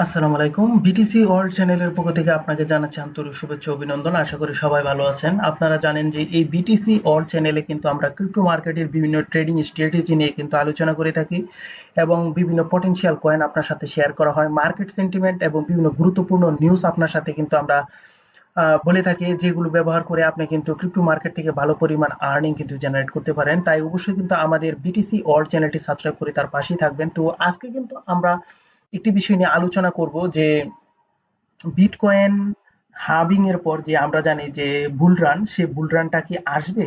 আসসালামু আলাইকুম। BTC world চ্যানেলের পক্ষ থেকে আপনাকে জানাচ্ছি আন্তরিক শুভেচ্ছা ও অভিনন্দন। আশা করি সবাই ভালো আছেন। আপনারা জানেন যে এই বিটিসি ওয়ার্ল্ড চ্যানেলে কিন্তু আমরা ক্রিপ্টো মার্কেটের বিভিন্ন ট্রেডিং স্ট্র্যাটেজি নিয়ে কিন্তু আলোচনা করে থাকি এবং বিভিন্ন পটেনশিয়াল কয়েন আপনার সাথে শেয়ার করা হয়। মার্কেট সেন্টিমেন্ট এবং বিভিন্ন গুরুত্বপূর্ণ নিউজ আপনার সাথে কিন্তু আমরা বলে থাকি, যেগুলো ব্যবহার করে আপনি কিন্তু ক্রিপ্টো মার্কেট থেকে ভালো পরিমাণ আর্নিং কিন্তু জেনারেট করতে পারেন। তাই অবশ্যই কিন্তু আমাদের বিটিসি ওয়ার্ল্ড চ্যানেলটি সাবস্ক্রাইব করে তার পাশেই থাকবেন। তো আজকে কিন্তু আমরা একটি বিষয় নিয়ে আলোচনা করব যে বিটকয়েন হাবিং এর পর যে আমরা জানি যে বুল রান, সে বুল রানটা কি আসবে,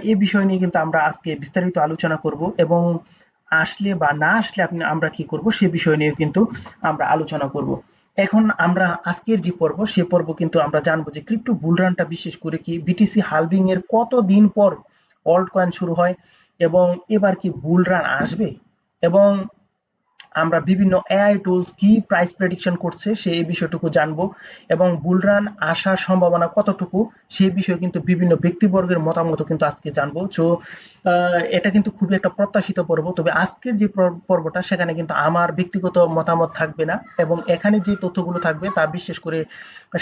এই বিষয় নিয়ে কিন্তু আমরা আজকে বিস্তারিত আলোচনা করব এবং আসলে বা না আসলে আমরা কি করব সে বিষয় নিয়ে কিন্তু আমরা আলোচনা করব। এখন আমরা আজকের যে পর্ব সে পর্ব কিন্তু আমরা জানবো যে ক্রিপ্টো বুল রানটা বিশেষ করে কি বিটিসি হালভিং এর কতদিন পর অল্ট কয়েন শুরু হয় এবং এবার কি বুল রান আসবে, এবং আমরা বিভিন্ন এআই টুলস কি প্রাইস প্রেডিকশন করছে সেই বিষয়টুকু জানবো এবং বুলরান আসার সম্ভাবনা কতটুকু সেই বিষয়ে কিন্তু বিভিন্ন ব্যক্তিবর্গের মতামত কিন্তু আজকে জানবো। তো এটা কিন্তু খুবই একটা প্রত্যাশিত পর্ব, তবে আজকের যে পর্বটা সেখানে কিন্তু আমার ব্যক্তিগত মতামত থাকবে না এবং এখানে যে তথ্যগুলো থাকবে তা বিশেষ করে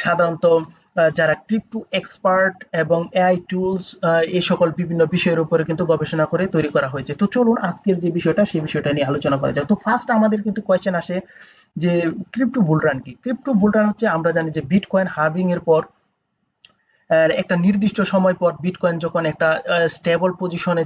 সাধারণত যারা ক্রিপ্টো এক্সপার্ট এবং এআই টুলস এই সকল বিভিন্ন বিষয়ের উপরে কিন্তু গবেষণা করে তৈরি করা হয়েছে। তো চলুন আজকের যে বিষয়টা সেই বিষয়টা নিয়ে আলোচনা করা যায়। তো ফার্স্ট আমাদের কিন্তু কোয়েশ্চেন আসে যে ক্রিপ্টো বুলরান কি। ক্রিপ্টো বুলরান হচ্ছে, আমরা জানি যে বিটকয়েন হার্ভিং এর পর একটা নির্দিষ্ট সময় পর বিটকয়েন যখন একটা স্টেবল পজিশনে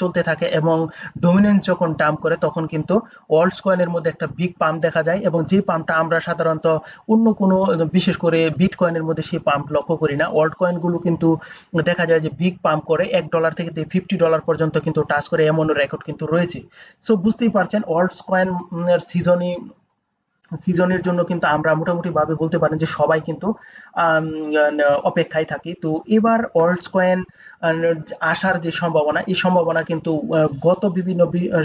চলতে থাকে এবং ডমিনেন্স যখন ডাম্প করে তখন কিন্তু অল্টস কয়েনের মধ্যে একটা বিগ পাম্প দেখা যায়, এবং যে পাম্পটা আমরা সাধারণত অন্য কোনো, বিশেষ করে বিটকয়েনের মধ্যে সেই পাম্প লক্ষ্য করি না। অল্ট কয়েনগুলো কিন্তু দেখা যায় যে বিগ পাম্প করে $1 থেকে $50 পর্যন্ত কিন্তু টাচ করে, এমন রেকর্ড কিন্তু রয়েছে। সো বুঝতেই পারছেন অল্টস কয়েন সিজনের জন্য কিন্তু আমরা মোটামুটি ভাবে বলতে পারেন যে সবাই কিন্তু আম, অপেক্ষায় থাকি। তো এবার অল্টস কয়েন আসার যে সম্ভাবনা, এই সম্ভাবনা কিন্তু গত বিভিন্ন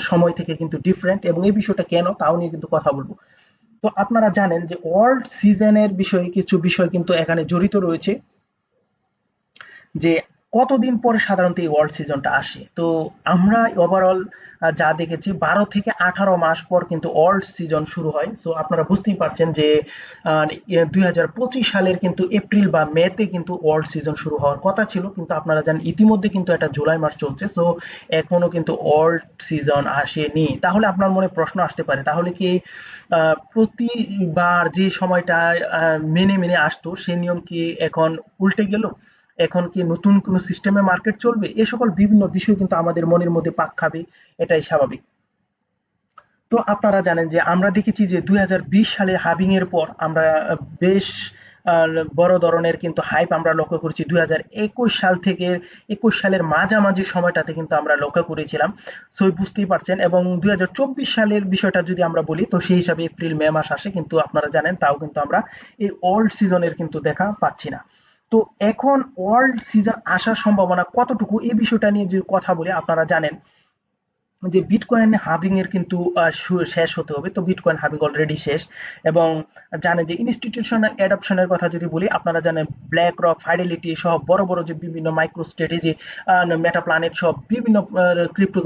সময় থেকে কিন্তু ডিফারেন্ট, এবং এই বিষয়টা কেন তাও নিয়ে কিন্তু কথা বলবো। তো আপনারা জানেন যে অল্ট সিজনের বিষয়ে কিছু বিষয় কিন্তু এখানে জড়িত রয়েছে, যে কতদিন পরে সাধারণত এই ওয়ার্ল্ড সিজনটা আসে। তো আমরা ওভারঅল যা দেখেছি 12 থেকে 18 মাস পর কিন্তু ওয়ার্ল্ড সিজন শুরু হয়। সো আপনারা বুঝতেই পারছেন যে 2025 সালের কিন্তু এপ্রিল বা মেতে কিন্তু ওয়ার্ল্ড সিজন শুরু হওয়ার কথা ছিল, কিন্তু আপনারা জানেন ইতিমধ্যে কিন্তু এটা জুলাই মাস চলছে। সো এখনো কিন্তু ওয়ার্ল্ড সিজন আসেনি। তাহলে আপনার মনে প্রশ্ন আসতে পারে, তাহলে কি প্রতিবার যে সময়টা মেনে মেনে আসতো সেই নিয়ম কি এখন উল্টে গেল? এখন কি নতুন কোনো সিস্টেমে মার্কেট চলবে? এ সকল বিভিন্ন বিষয় কিন্তু আমাদের মনের মধ্যে পাক খাবে, এটাই স্বাভাবিক। তো আপনারা জানেন যে আমরা দেখেছি যে 2020 সালে হাবিং এর পর আমরা বেশ বড় ধরনের কিন্তু হাইপ আমরা লক্ষ্য করেছি 2021 সাল থেকে। 21 সালের মাঝামাঝি সময়টাতে কিন্তু আমরা লক্ষ্য করেছিলাম। সো বুঝতেই পারছেন, এবং 2024 সালের বিষয়টা যদি আমরা বলি তো সেই হিসাবে এপ্রিল মে মাস আসে, কিন্তু আপনারা জানেন তাও কিন্তু আমরা এই ওল্ড সিজনের কিন্তু দেখা পাচ্ছি না। তো এখন ওয়ার্ল্ড সিজন আসার সম্ভাবনা কতটুকু এই বিষয়টা নিয়ে যে কথা বলে, আপনারা জানেন যে বিটকয়েন হাবিং এর কিন্তু শেষ হতে হবে। তো বিটকয়েন হাবিং অলরেডি শেষ, এবং জানেন যে ইনস্টিটিউশনাল অ্যাডপশনের কথা যদি বলি, আপনারা জানেন ব্ল্যাক রক, ফাইডেলিটি সহ বড় বড় যে বিভিন্ন মাইক্রো স্ট্র্যাটেজি, মেটা প্ল্যানেট সব বিভিন্ন ক্রিপ্টো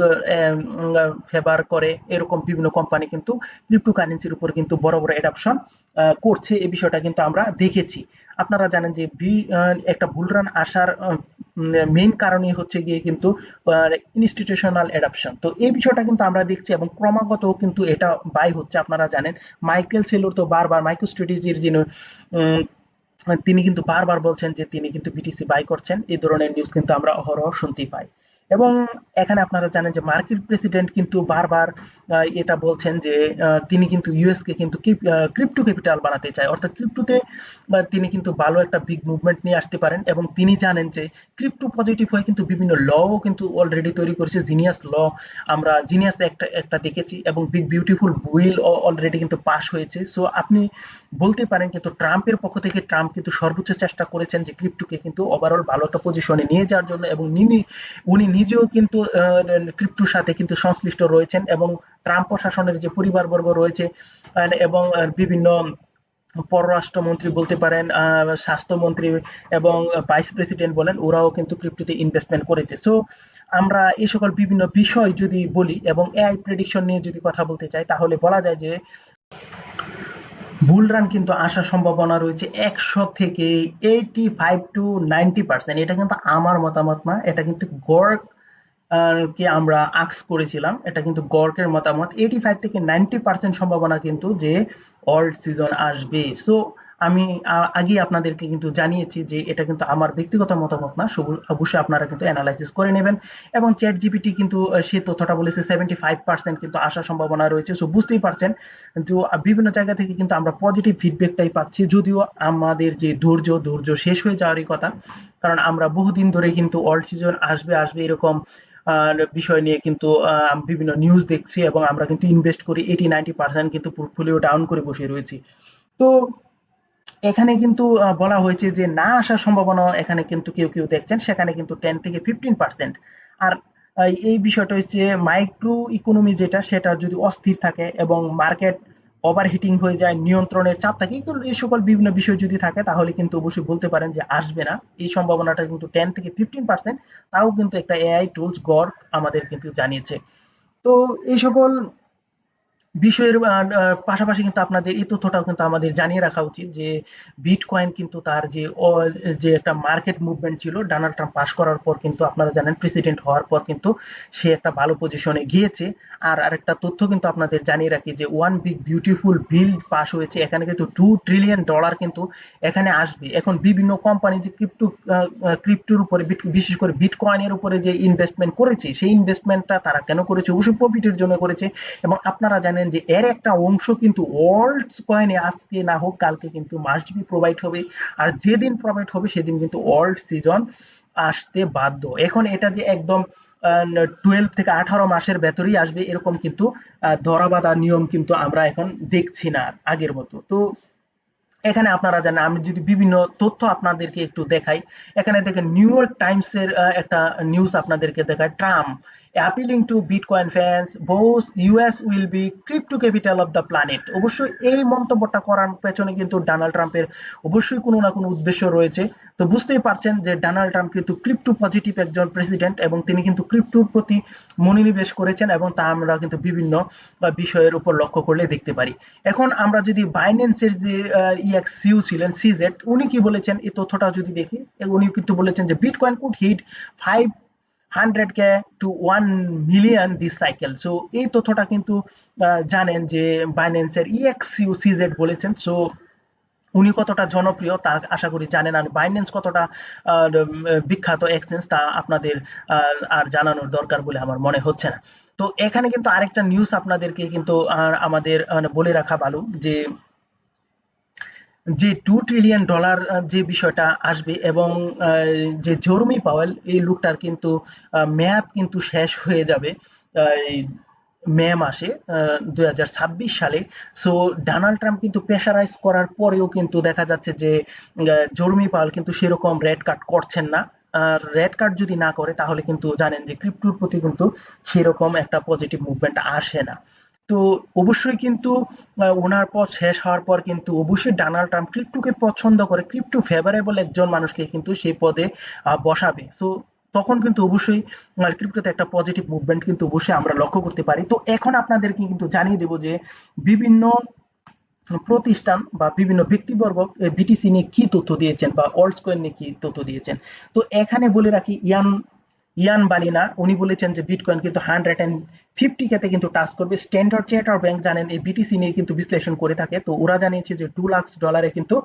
ফেভার করে এরকম বিভিন্ন কোম্পানি কিন্তু ক্রিপ্টো কারেন্সির উপর কিন্তু বড় বড় অ্যাডপশন করছে। এই বিষয়টা কিন্তু আমরা দেখেছি। আপনারা জানেন যে একটা বুলরান আসার মেইন কারণই হচ্ছে গিয়ে কিন্তু ইনস্টিটিউশনাল অ্যাডাপশন। তো এই বিষয়টা কিন্তু আমরা দেখছি এবং ক্রমাগত কিন্তু এটা বাই হচ্ছে। আপনারা জানেন মাইকেল সেলর তো বারবার মাইক্রো স্ট্র্যাটেজির যিনি উম, তিনি কিন্তু বারবার বলছেন যে তিনি কিন্তু বিটিসি বাই করছেন। এই ধরনের নিউজ কিন্তু আমরা অহরহ শুনতেই পাই। এবং এখানে আপনারা জানেন যে মার্কিন প্রেসিডেন্ট কিন্তু বারবার এটা বলছেন যে তিনি কিন্তু ইউএস কে কিন্তু ক্রিপ্টো ক্যাপিটাল বানাতে চায়, অর্থাৎ ক্রিপ্টোতে তিনি কিন্তু ভালো একটা বিগ মুভমেন্ট নিয়ে আসতে পারেন, এবং তিনি জানেন যে ক্রিপ্টো পজিটিভ হয়ে কিন্তু বিভিন্ন লও কিন্তু অলরেডি তৈরি করেছে। জিনিয়াস ল, আমরা জিনিয়াস একটা একটা দেখেছি, এবং বিগ বিউটিফুল উইল অলরেডি কিন্তু পাস হয়েছে। সো আপনি বলতে পারেন কিন্তু ট্রাম্পের পক্ষ থেকে ট্রাম্প কিন্তু সর্বোচ্চ চেষ্টা করেছেন যে ক্রিপ্টোকে কিন্তু ওভারঅল ভালো একটা পজিশনে নিয়ে যাওয়ার জন্য, এবং উনি নিজেও কিন্তু ক্রিপ্টোর সাথে কিন্তু সংশ্লিষ্ট রয়েছেন, এবং ট্রাম্প প্রশাসনের যে পরিবারবর্গ রয়েছে এবং বিভিন্ন পররাষ্ট্রমন্ত্রী বলতে পারেন, স্বাস্থ্যমন্ত্রী এবং ভাইস প্রেসিডেন্ট বলেন, ওরাও কিন্তু ক্রিপ্টোতে ইনভেস্টমেন্ট করেছে। সো আমরা এই সকল বিভিন্ন বিষয় যদি বলি এবং এআই প্রেডিকশন নিয়ে যদি কথা বলতে চাই, তাহলে বলা যায় যে বুল রান কিন্তু আসার সম্ভাবনা রয়েছে 100 থেকে 85 to 90%। এটা কিন্তু আমার মতামত না, এটা কিন্তু গড় কে আমরা আস্ক করেছিলাম, এটা কিন্তু গড়কের মতামত। 85 থেকে 90% সম্ভাবনা কিন্তু যে অল্ড সিজন আসবে। সো আমি আগেই আপনাদেরকে কিন্তু জানিয়েছি যে এটা কিন্তু আমার ব্যক্তিগত মতামত না, অবশ্যই আপনারা কিন্তু অ্যানালাইসিস করে নেবেন। এবং চ্যাট জিপিটি কিন্তু সে তথ্যটা বলেছে 75% কিন্তু আসার সম্ভাবনা রয়েছে। সো বুঝতেই পারছেন, কিন্তু বিভিন্ন জায়গা থেকে কিন্তু আমরা পজিটিভ ফিডব্যাকটাই পাচ্ছি, যদিও আমাদের যে ধৈর্য শেষ হয়ে যাওয়ারই কথা। কারণ আমরা বহুদিন ধরে কিন্তু অল্ড সিজন আসবে আসবে এরকম বিষয় নিয়ে কিন্তু বিভিন্ন নিউজ দেখছি, এবং আমরা কিন্তু ইনভেস্ট করি 80-90% কিন্তু পোর্টফোলিও ডাউন করে বসে রয়েছি। তো এখানে কিন্তু বলা হয়েছে যে না আসার সম্ভাবনা এখানে কিন্তু কেউ দেখছেন, সেখানে কিন্তু 10 থেকে 15%। আর এই বিষয়টা হচ্ছে মাইক্রো ইকোনমি যেটা, সেটা যদি অস্থির থাকে এবং মার্কেট ওভারহিটিং হয়ে যায়, নিয়ন্ত্রণের চাপ থাকে, এই সকল বিভিন্ন বিষয় যদি থাকে, তাহলে কিন্তু অবশ্যই বলতে পারেন যে আসবে না। এই সম্ভাবনাটা কিন্তু 10 থেকে 15%। তাও কিন্তু একটা এআই টুলস গড় আমাদের কিন্তু জানিয়েছে। তো এই সকল বিষয়ের পাশাপাশি কিন্তু আপনাদের এই তথ্যটাও কিন্তু আমাদের জানিয়ে রাখা উচিত যে বিটকয়েন কিন্তু তার যে একটা মার্কেট মুভমেন্ট ছিল ডোনাল্ড ট্রাম্প পাস করার পর, কিন্তু আপনারা জানেন প্রেসিডেন্ট হওয়ার পর কিন্তু সে একটা ভালো পজিশনে গিয়েছে। আর আরেকটা তথ্য কিন্তু আপনাদের জানিয়ে রাখি যে one big beautiful bill pass হয়েছে, এখানে কিন্তু $2 ট্রিলিয়ন কিন্তু এখানে আসবে। এখন বিভিন্ন কোম্পানি যে ক্রিপ্টোর উপরে, বিশেষ করে বিটকয়েনের উপরে যে ইনভেস্টমেন্ট করেছে, সেই ইনভেস্টমেন্টটা তারা কেন করেছে? অবশ্যই প্রফিটের জন্য করেছে। এবং আপনারা জানেন যে এর একটা অংশ কিন্তু অল্ট কয়েনে আজকে না হোক কালকে কিন্তু মাস্ট বি প্রোভাইড হবে। আর যেদিন প্রোভাইড হবে সেদিন কিন্তু অল্ট সিজন আসতে বাধ্য। এখন এটা যে একদম 12 থেকে 18 মাসের ভেতরেই আসবে এরকম কিন্তু ধরাবাঁধা নিয়ম কিন্তু আমরা এখন দেখছি না আগের মতো। তো এখানে আপনারা জানেন, আমি যদি বিভিন্ন তথ্য আপনাদেরকে একটু দেখাই, এখানে দেখেন নিউ ইয়র্ক টাইমস এর একটা নিউজ আপনাদেরকে দেখায়। Trump appealing to bitcoin fans, boss US will be crypto capital of the planet. অবশ্যই এই মন্তব্যটা করার পেছনে কিন্তু ডোনাল্ড ট্রাম্পের অবশ্যই কোনো না কোনো উদ্দেশ্য রয়েছে। তো বুঝতেই পারছেন যে ডোনাল্ড ট্রাম্প কিন্তু ক্রিপ্টো পজিটিভ একজন প্রেসিডেন্ট, এবং তিনি কিন্তু ক্রিপ্টোর প্রতি মনোনিবেশ করেছেন, এবং তা আমরা কিন্তু বিভিন্ন বিষয়ের উপর লক্ষ্য করলে দেখতে পারি। এখন আমরা যদি বাইন্যান্সের যে ইএক্সিউ ছিলেন সিজেট, উনি কি বলেছেন এই তথ্যটা যদি দেখি, উনি কিন্তু বলেছেন যে bitcoin could hit 500K to 1 million this cycle. So এই তথ্যটা কিন্তু জানেন যে বাইন্যান্সের ইএক্সিউ সিজেট বলেছেন। সো উনি কতটা জনপ্রিয় তা আশা করি জানেন, আর বাইন্যান্স কতটা বিখ্যাত এক্সচেঞ্জ তা আপনাদের আর জানানোর দরকার বলে আমার মনে হচ্ছে না। তো এখানে কিন্তু আরেকটা নিউজ আপনাদেরকে কিন্তু আমাদের বলে রাখা ভালো যে $2 ট্রিলিয়ন যে বিষয়টা আসবে, এবং যে জেরমি পাওয়েল এই লোকটার কিন্তু মেয়াদ কিন্তু শেষ হয়ে যাবে এই মে মাসে 2026 সালে। সো ডোনাল্ড ট্রাম্প কিন্তু প্রেশারাইজ করার পরেও কিন্তু দেখা যাচ্ছে যে জেরমি পাওয়েল কিন্তু সেরকম রেড কার্ড করছেন না। আর রেড কার্ড যদি না করে তাহলে কিন্তু জানেন যে ক্রিপ্টোর প্রতি কিন্তু সেরকম একটা পজিটিভ মুভমেন্ট আসে না। তো অবশ্যই কিন্তু ওনার পথ শেষ হওয়ার পর কিন্তু অবশ্যই ডোনাল্ড ট্রাম্প ক্রিপ্টোকে পছন্দ করে, ক্রিপ্টো ফেভারেবল একজন মানুষকে কিন্তু সেই পদে বসাবে। সো তখন কিন্তু অবশ্যই ক্রিপ্টোতে একটা পজিটিভ মুভমেন্ট কিন্তু অবশ্যই আমরা লক্ষ্য করতে পারি। তো এখন আপনাদেরকে কিন্তু জানিয়ে দেবো যে বিভিন্ন প্রতিষ্ঠান বা বিভিন্ন ব্যক্তিবর্গ বিটিসি নিয়ে কি তথ্য দিয়েছেন বা অল্ট কয়েন নিয়ে কি তথ্য দিয়েছেন। তো এখানে বলে রাখি, ইয়ান ইয়ান বালিনা উনি বলেছেন যে বিটকয়েন কিন্তু 150K কিন্তু টাচ করবে। স্ট্যান্ডার্ড চার্টার ব্যাংক জানেন এই বিটিসি নিয়ে কিন্তু বিশ্লেষণ করে থাকে, তো ওরা জানিয়েছে যে $2 লাখ কিন্তু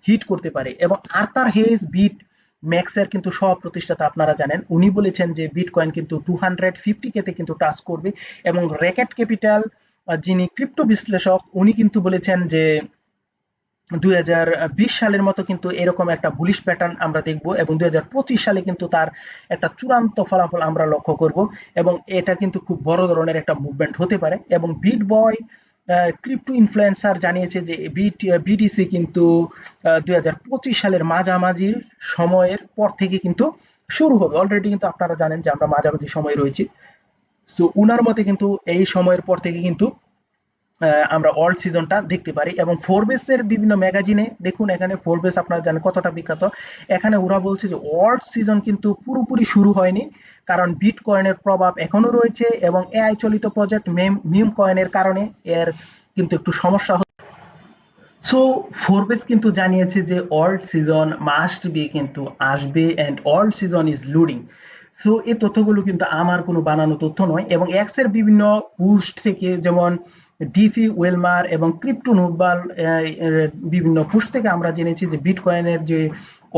হিট করতে পারে। এবং আর্থার হেজ বিট ম্যাক্সের কিন্তু সহ প্রতিষ্ঠাতা আপনারা জানেন, উনি বলেছেন যে বিটকয়েন কিন্তু 250K কিন্তু টাচ করবে। এবং র্যাকেট ক্যাপিটাল যিনি ক্রিপ্টো বিশ্লেষক, উনি কিন্তু বলেছেন যে 2020 সালের মতো কিন্তু এরকম একটা বুলিশ প্যাটার্ন আমরা দেখব, এবং 2025 সালে কিন্তু তার একটা চূড়ান্ত ফলাফল আমরা লক্ষ্য করব। এবং এটা কিন্তু খুব বড় ধরনের একটা মুভমেন্ট হতে পারে। এবং বিট বয় ক্রিপ্টো ইনফ্লুয়েন্সার জানিয়েছে যে বিটিসি কিন্তু 2025 সালের মাঝামাঝি সময়ের পর থেকে কিন্তু শুরু হবে। অলরেডি কিন্তু আপনারা জানেন যে আমরা মাঝামাঝি সময় রয়েছি। সো উনার মতে কিন্তু এই সময়ের পর থেকে কিন্তু আমরা অল্ড সিজনটা দেখতে পারি। এবং ফোরবেসের বিভিন্ন ম্যাগাজিনে দেখুন, এখানে ফোরবেস আপনারা জানেন কতটা বিখ্যাত, এখানে ওরা বলছে যে অল্ড সিজন কিন্তু পুরোপুরি শুরু হয়নি, কারণ বিট কয়েনের প্রভাব এখনো রয়েছে, এবং এআই চালিত প্রজেক্ট মিম কয়েনের কারণে এর কিন্তু একটু সমস্যা। সো ফোরবেস কিন্তু জানিয়েছে যে অল্ট সিজন মাস্ট বি কিন্তু আসবে and alt season is loading. So এই তথ্যগুলো কিন্তু আমার কোনো বানানো তথ্য নয়, এবং এক্স এর বিভিন্ন পোস্ট থেকে, যেমন ডিফি ওয়েলমার এবং ক্রিপ্টো নোবাল বিভিন্ন পোস্ট থেকে আমরা জেনেছি যে বিটকয়েনের যে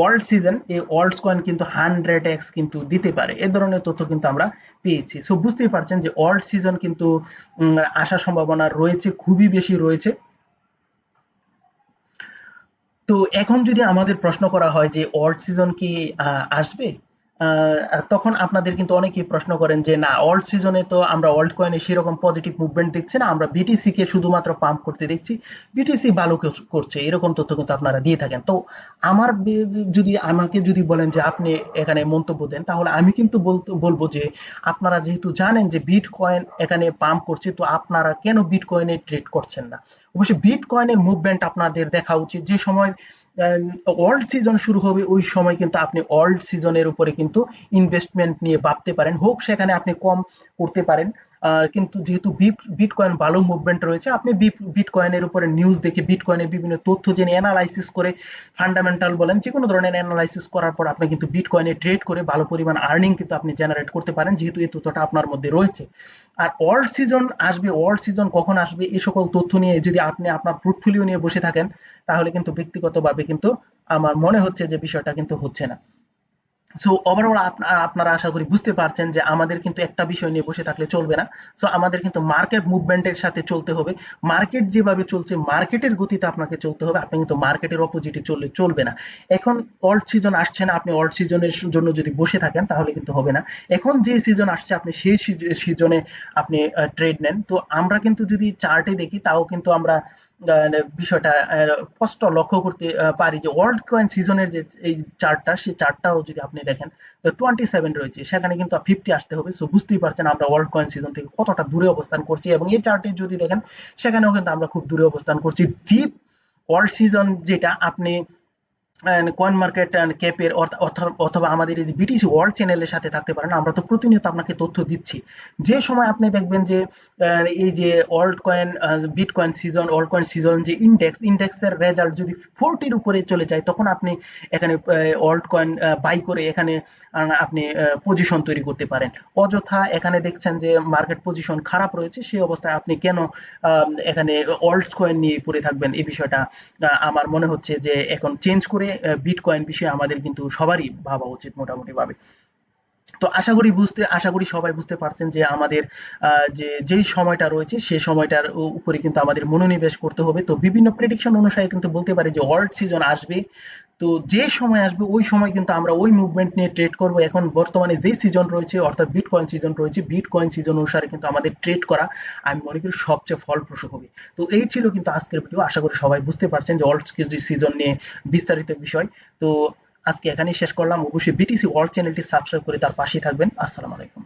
অল্ট সিজন, এই অল্ট কয়েন কিন্তু 100x কিন্তু দিতে পারে। এ ধরনের তথ্য কিন্তু আমরা পেয়েছি। সো বুঝতেই পারছেন যে অল্ট সিজন কিন্তু আসার সম্ভাবনা রয়েছে, খুবই বেশি রয়েছে। তো এখন যদি আমাদের প্রশ্ন করা হয় যে অল্ট সিজন কি আসবে, তখন আপনাদের কিন্তু অনেকেই প্রশ্ন করেন যে না, অল্ট সিজনে তো আমরা অল্ট কয়েনে সেরকম পজিটিভ মুভমেন্ট দেখছি না, আমরা বিটিসি কে শুধুমাত্র পাম্প করতে দেখছি, বিটিসি ভালো করছে, এরকম তথ্য কিন্তু আপনারা দিয়ে থাকেন। তো আমার যদি আমাকে যদি বলেন যে আপনি এখানে মন্তব্য দেন, তাহলে আমি কিন্তু বলবো যে আপনারা যেহেতু জানেন যে বিট কয়েন এখানে পাম্প করছে, তো আপনারা কেন বিট কয়েনে ট্রেড করছেন না? অবশ্যই বিটকয়েনের মুভমেন্ট আপনাদের দেখা উচিত। যে সময় ওয়ার্ল্ড সিজন শুরু হবে, ওই সময় কিন্তু আপনি ওয়ার্ল্ড সিজনের উপরে কিন্তু ইনভেস্টমেন্ট নিয়ে ভাবতে পারেন, হোক সেখানে আপনি কম করতে পারেন। কিন্তু যেহেতু বিটকয়েন ভালো মুভমেন্ট রয়েছে, আপনি বিটকয়েনের উপরে নিউজ দেখে, বিটকয়েনের বিভিন্ন তথ্য জেনে অ্যানালাইসিস করে, ফান্ডামেন্টাল বলেন যে কোনো ধরনের অ্যানালাইসিস করার পর আপনি কিন্তু বিটকয়েনে ট্রেড করে ভালো পরিমাণ আর্নিং কিন্তু আপনি জেনারেট করতে পারেন, যেহেতু এই তথ্যটা আপনার মধ্যে রয়েছে। আর অল্ট সিজন আসবে, অল্ট সিজন কখন আসবে, এই সকল তথ্য নিয়ে যদি আপনি আপনার পোর্টফোলিও নিয়ে বসে থাকেন, তাহলে কিন্তু ব্যক্তিগতভাবে কিন্তু আমার মনে হচ্ছে যে বিষয়টা কিন্তু হচ্ছে না। সো ওভারঅল আপনারা আশা করি বুঝতে পারছেন যে আমাদের কিন্তু একটা বিষয় নিয়ে বসে থাকলে চলবে না। সো আমাদের কিন্তু মার্কেট মুভমেন্টের সাথে চলতে হবে। মার্কেট যেভাবে চলছে, মার্কেটের গতিতে আপনাকে চলতে হবে। আপনি কিন্তু মার্কেটের অপোজিটে চললে চলবে না। এখন অল্ট সিজন আসছে না, আপনি অল্ট সিজনের জন্য যদি বসে থাকেন তাহলে কিন্তু হবে না। এখন যে সিজন আসছে আপনি সেই সিজনে আপনি ট্রেড নেন। তো আমরা কিন্তু যদি চার্টে দেখি, তাও কিন্তু আমরা বিষয়টা স্পষ্ট লক্ষ্য করতে পারি যে ওয়ার্ল্ড কয়েন সিজনের যে এই চার্টটা, সেই চার্টটাও যদি আপনি দেখেন, তো 27 রয়েছে, সেখানে কিন্তু 50 আসতে হবে। সো বুঝতেই পারছেন আমরা ওয়ার্ল্ড কয়েন সিজন থেকে কতটা দূরে অবস্থান করছি, এবং এই চার্টে যদি দেখেন সেখানেও কিন্তু আমরা খুব দূরে অবস্থান করছি। ডিপ ওয়ার্ল্ড সিজন যেটা আপনি কয়েন মার্কেট অ্যান্ড ক্যাপের অথবা আমাদের এই যে বিটিসি ওয়ার্ল্ড চ্যানেলের সাথে থাকতে পারেন। আমরা তো প্রতিনিয়ত আপনাকে তথ্য দিচ্ছি। যে সময় আপনি দেখবেন যে এই যে alt coin bitcoin season, alt coin season যে ইন্ডেক্সের রেজাল্ট যদি 40-র উপরে চলে যায়, তখন আপনি এখানে অল্ট কয়েন বাই করে এখানে আপনি পজিশন তৈরি করতে পারেন। অযথা এখানে দেখছেন যে মার্কেট পজিশন খারাপ রয়েছে, সেই অবস্থায় আপনি কেন এখানে অল্ট কয়েন নিয়ে পড়ে থাকবেন? এই বিষয়টা আমার মনে হচ্ছে যে এখন চেঞ্জ করে বিটকয়েন বিষয়ে আমাদের কিন্তু সবারই ভাবা উচিত মোটামুটি ভাবে। তো আশা করি সবাই বুঝতে পারছেন যে আমাদের যে যেই সময়টা রয়েছে, সেই সময়টার উপরে কিন্তু আমাদের মনোনিবেশ করতে হবে। তো বিভিন্ন প্রেডিকশন অনুসারে কিন্তু বলতে পারি যে ওয়ার্ল্ড সিজন আসবে। তো যে সময় আসবে ওই সময় কিন্তু আমরা ওই মুভমেন্ট নিয়ে ট্রেড করব। এখন বর্তমানে যে সিজন রয়েছে, অর্থাৎ বিটকয়েন সিজন রয়েছে, বিটকয়েন সিজন অনুসারে কিন্তু আমাদের ট্রেড করা আমি মনে করি সবচেয়ে ফলপ্রসূ হবে। তো এই ছিল কিন্তু আজকের ভিডিও। আশা করি সবাই বুঝতে পারছেন যে ওয়ার্ল্ড সিজন নিয়ে বিস্তারিত বিষয়। তো আজকে এখানেই শেষ করলাম। অবশ্যই বিটিসি ওয়ার্ল্ড চ্যানেলটি সাবস্ক্রাইব করে তার পাশেই থাকবেন। আসসালামু আলাইকুম।